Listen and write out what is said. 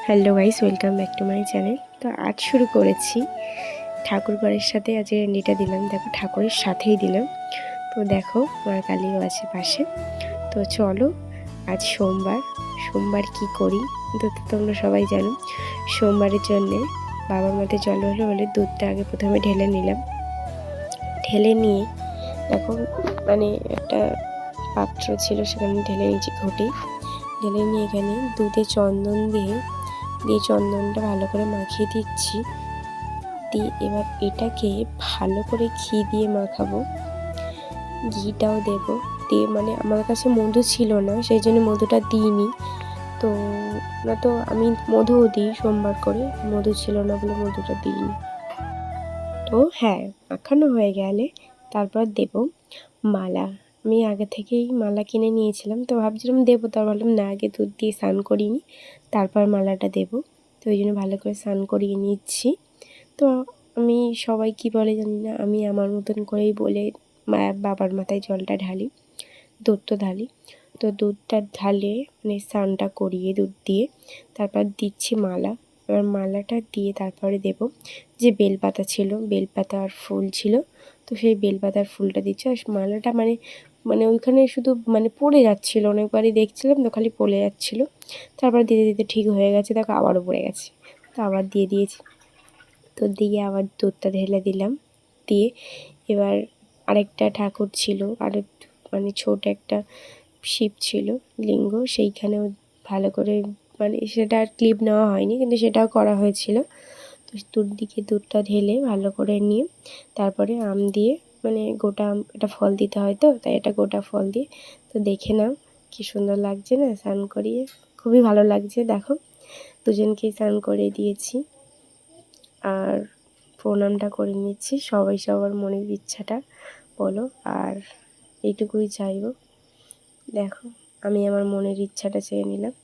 Hello guys, welcome back to my channel. তো আজ শুরু করেছি ঠাকুর ঘরের সাথে। আজ রেন্ডিটা দিলাম, দেখো ঠাকুরের সাথেই দিলাম। তো দেখো মার কালীও আছে পাশে। তো চলো, আজ সোমবার কি করি তো তোমরা সবাই জানো। সোমবারের জন্যে বাবার মধ্যে জল হলো বলে দুধটা আগে প্রথমে ঢেলে নিলাম। ঢেলে নিয়ে দেখো মানে একটা পাত্র ছিল, সেখানে ঢেলে নিয়েছি ঘটি। ঢেলে নিয়ে এখানে দুধে চন্দন দিয়ে চন্দনটা ভালো করে মাখিয়ে দিচ্ছি। দিয়ে এবার এটাকে ভালো করে ঘি দিয়ে মাখাবো, ঘিটাও দেবো। দিয়ে মানে আমার কাছে মধু ছিল না, সেই জন্য মধুটা দিইনি। তো না, তো আমি মধুও দিই সোমবার করে, মধু ছিল না বলে মধুটা দিইনি। তো হ্যাঁ, মাখানো হয়ে গেলে তারপর দেব মালা। আমি আগে থেকেই মালা কিনে নিয়েছিলাম, তো ভাবছিলাম দেবো, তো ভাবলাম না, আগে দুধ দিয়ে স্নান করিনি, তারপর মালাটা দেবো। তো ওই জন্য ভালো করে স্নান করিয়ে নিচ্ছি। তো আমি সবাই কি বলে জানি না, আমি আমার মতন করেই বলে বাবার মাথায় জলটা ঢালি, দুধটা ঢালি। তো দুধটা ঢালে মানে স্নানটা করিয়ে দুধ দিয়ে তারপর দিচ্ছি মালা। এবার মালাটা দিয়ে তারপরে দেব যে বেলপাতা ছিল, বেলপাতা আর ফুল ছিল, তো সেই বেলপাতার ফুলটা দিচ্ছি। আর মালাটা মানে মানে ওইখানে শুধু মানে পড়ে যাচ্ছিলো, অনেকবারই দেখছিলাম তো খালি পড়ে যাচ্ছিলো। তারপর দিতে দিতে ঠিক হয়ে গেছে, দেখো আবারও পড়ে গেছে, তো আবার দিয়ে দিয়েছি। তো দিয়ে আবার দুধটা ঢেলে দিলাম। দিয়ে এবার আরেকটা ঠাকুর ছিল, আর মানে ছোট একটা শিব ছিল, লিঙ্গ, সেইখানেও ভালো করে মানে সেটা আর ক্লিপ নেওয়া হয়নি, কিন্তু সেটাও করা হয়েছিল। তো দিকে দুধটা ঢেলে ভালো করে নিয়ে তারপরে আম দিয়ে মানে গোটা আম, এটা ফল দিতে হয়, তো তাই এটা গোটা ফল দিয়ে। তো দেখে নাও কি সুন্দর লাগছে না স্নান করিয়ে, খুবই ভালো লাগছে। দেখো দুজনকেই স্নান করিয়ে দিয়েছি আর প্রণামটা করে নিচ্ছি। সবাই সবার মনের ইচ্ছাটা বলো, আর এইটুকুই চাইবো। দেখো আমি আমার মনের ইচ্ছাটা চেয়ে নিলাম।